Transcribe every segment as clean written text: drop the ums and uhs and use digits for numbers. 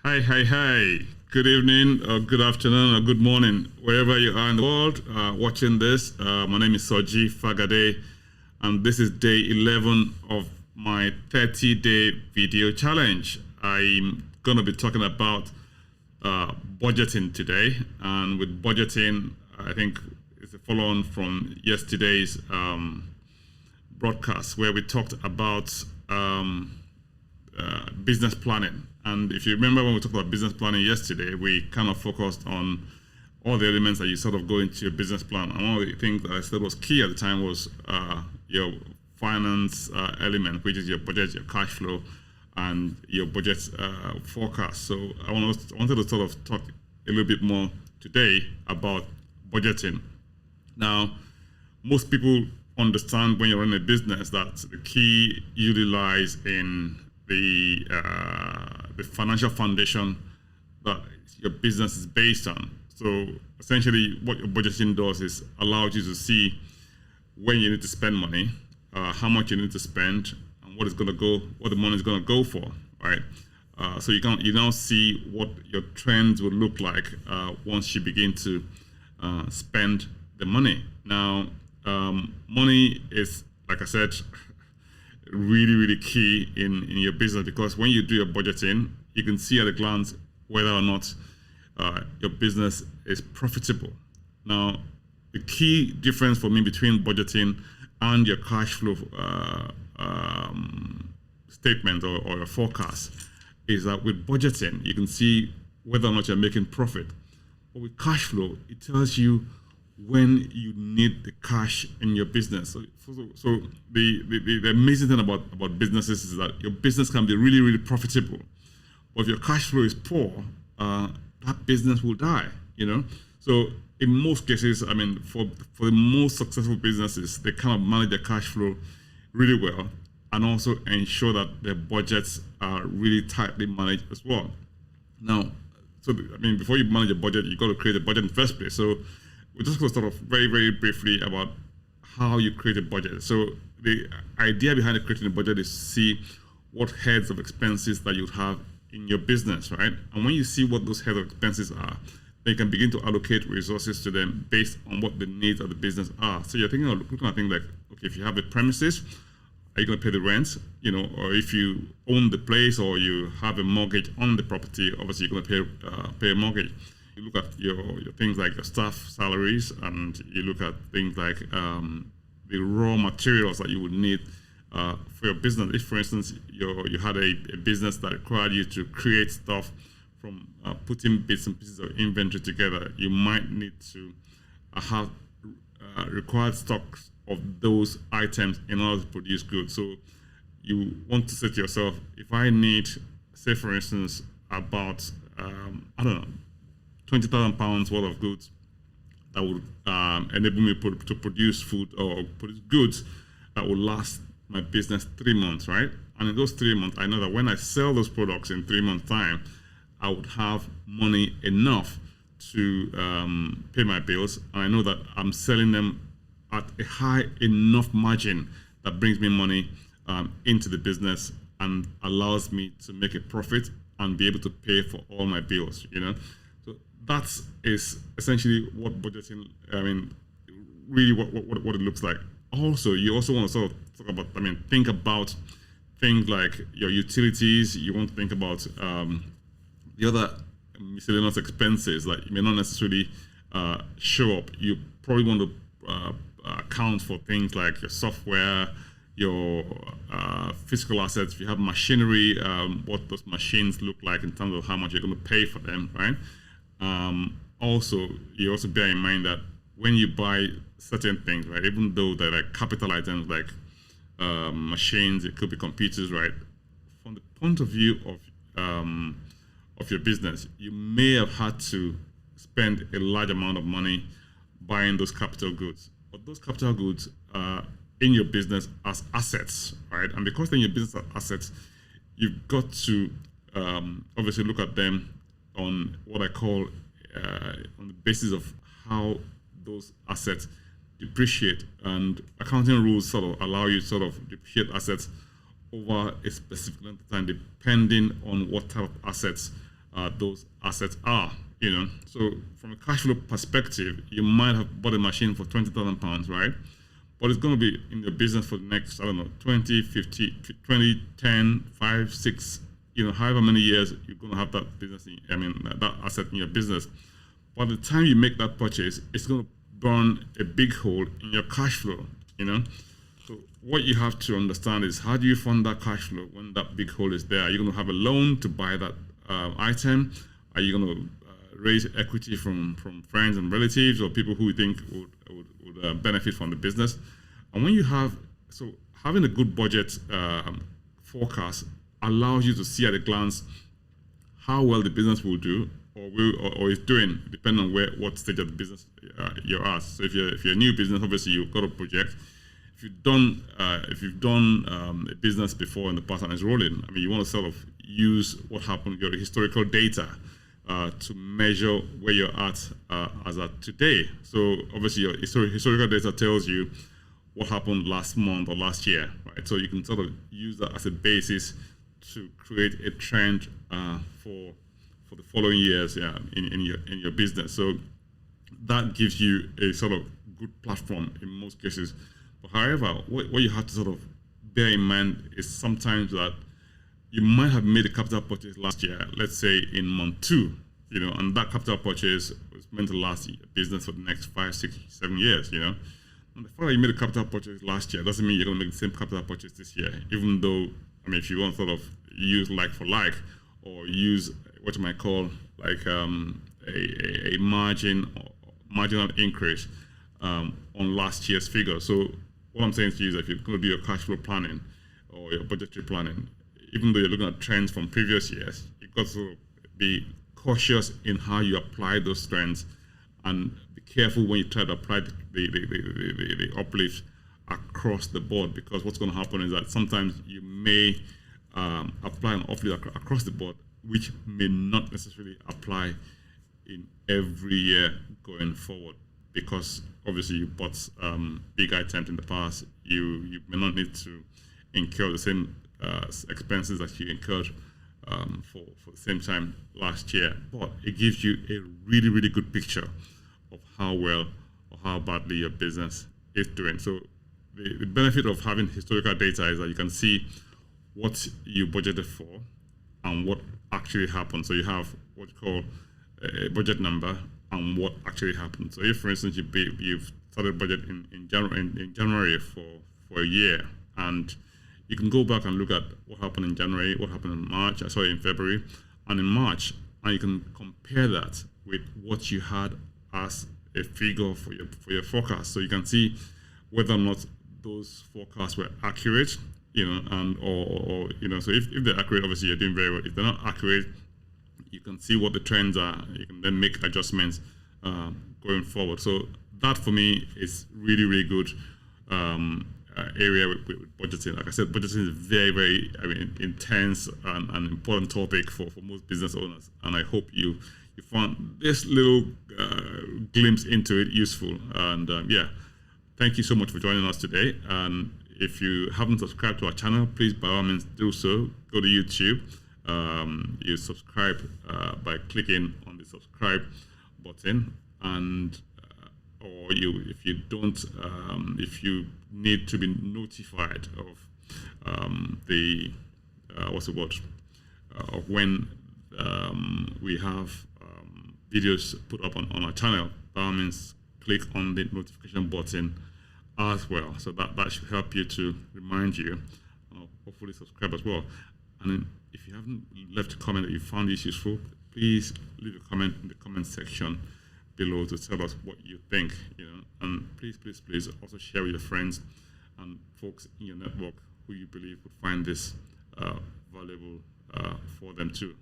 Hi, hi, hi. Good evening, or good afternoon, or good morning, wherever you are in the world watching this. My name is Soji Fagade, and this is day 11 of my 30-day video challenge. I'm going to be talking about budgeting today, and with budgeting, I think it's a follow-on from yesterday's broadcast where we talked about business planning. And if you remember when we talked about business planning yesterday, we kind of focused on all the elements that you sort of go into your business plan. And one of the things that I said was key at the time was your finance element, which is your budget, your cash flow, and your budget forecast. So I wanted to sort of talk a little bit more today about budgeting. Now, most people understand when you're running a business that the key usually lies in the financial foundation that your business is based on. So essentially what your budgeting does is allows you to see when you need to spend money, how much you need to spend, and what the money is going to go for, right? So you now see what your trends would look like once you begin to spend the money. Now, money is, like I said, really, really key in your business, because when you do your budgeting, you can see at a glance whether or not your business is profitable. Now, the key difference for me between budgeting and your cash flow statement or your forecast is that with budgeting, you can see whether or not you're making profit. But with cash flow, it tells you when you need the cash in your business. So the amazing thing about businesses is that your business can be really, really profitable. But if your cash flow is poor, that business will die, So in most cases, I mean, for the most successful businesses, they kind of manage their cash flow really well and also ensure that their budgets are really tightly managed as well. Now, before you manage a budget, you've got to create a budget in the first place. So we're just going to sort of very, very briefly about how you create a budget. So the idea behind creating a budget is to see what heads of expenses that you have in your business, right? And when you see what those heads of expenses are, then you can begin to allocate resources to them based on what the needs of the business are. So you're looking at things like, okay, if you have a premises, are you going to pay the rent? Or if you own the place or you have a mortgage on the property, obviously you're going to pay a mortgage. You look at your things like your staff salaries, and you look at things like the raw materials that you would need for your business. If, for instance, you had a business that required you to create stuff from putting bits and pieces of inventory together, you might need to have required stocks of those items in order to produce goods. So you want to say to yourself, if I need, say for instance, about £20,000 worth of goods that would enable me to produce food or produce goods that will last my business 3 months, right? And in those 3 months, I know that when I sell those products in 3 months' time, I would have money enough to pay my bills. And I know that I'm selling them at a high enough margin that brings me money into the business and allows me to make a profit and be able to pay for all my bills, So that is essentially what budgeting, really what it looks like. Also, you also want to sort of talk about, think about things like your utilities. You want to think about the other miscellaneous expenses that may not necessarily show up. You probably want to account for things like your software, your physical assets. If you have machinery, what those machines look like in terms of how much you're going to pay for them, right? Also, you also bear in mind that when you buy certain things, right, even though they're like capital items like machines, it could be computers, right? From the point of view of your business, you may have had to spend a large amount of money buying those capital goods. But those capital goods are in your business as assets, right? And because they're in your business as assets, you've got to obviously look at them on what I call on the basis of how those assets depreciate. And accounting rules sort of allow you to sort of depreciate assets over a specific length of time, depending on what type of assets those assets are. So from a cash flow perspective, you might have bought a machine for £20,000, right? But it's going to be in your business for the next, I don't know, 20, 50, 20, 10, 5, 6, however many years you're going to have that business, that asset in your business. By the time you make that purchase, it's going to burn a big hole in your cash flow, So what you have to understand is, how do you fund that cash flow when that big hole is there? Are you going to have a loan to buy that item? Are you going to raise equity from friends and relatives or people who you think would benefit from the business? And when you having a good budget forecast allows you to see at a glance how well the business will do or is doing, depending on what stage of the business you're at. So if you're a new business, obviously you've got a project. If you've done a business before in the past and it's rolling, you want to sort of use what happened, your historical data, to measure where you're at as at today. So obviously your historical data tells you what happened last month or last year, right? So you can sort of use that as a basis to create a trend for the following years, in your business. So that gives you a sort of good platform in most cases. But however, what you have to sort of bear in mind is sometimes that you might have made a capital purchase last year, let's say in month 2, and that capital purchase was meant to last business for the next 5, 6, 7 years, And the fact that you made a capital purchase last year doesn't mean you're going to make the same capital purchase this year, even though, if you want to sort of use like for like, or use what you might call like a marginal increase on last year's figure. So what I'm saying to you is, if you're going to do your cash flow planning or your budgetary planning, even though you're looking at trends from previous years, you've got to be cautious in how you apply those trends, and be careful when you try to apply the uplift across the board, because what's going to happen is that sometimes you may apply an uplift across the board, which may not necessarily apply in every year going forward, because obviously you bought big items in the past. You may not need to incur the same expenses that you incurred for the same time last year, but it gives you a really, really good picture of how well or how badly your business is doing. So the benefit of having historical data is that you can see what you budgeted for and what actually happened. So you have what you call a budget number and what actually happened. So if, for instance, you've started budget in January for a year, and you can go back and look at what happened in January, what happened in March, in February, and in March, and you can compare that with what you had as a figure for your forecast. So you can see whether or not those forecasts were accurate, and or so if they're accurate, obviously you're doing very well. If they're not accurate, you can see what the trends are. You can then make adjustments going forward. So that for me is really, really good area with budgeting. Like I said, budgeting is very, very intense and important topic for most business owners. And I hope you found this little glimpse into it useful. And thank you so much for joining us today. And if you haven't subscribed to our channel, please by all means do so. Go to YouTube. You subscribe by clicking on the subscribe button, and if you don't, if you need to be notified of the of when we have videos put up on our channel, by all means click on the notification button as well. So that should help you to remind you. Hopefully subscribe as well. And then if you haven't left a comment that you found this useful, please leave a comment in the comment section below to tell us what you think. And please also share with your friends and folks in your network who you believe would find this valuable for them too.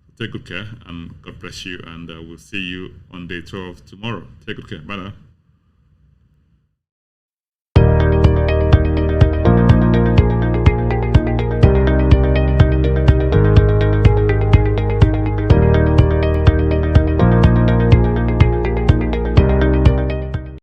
So take good care, and God bless you, and we'll see you on day 12 tomorrow. Take good care. Bye now.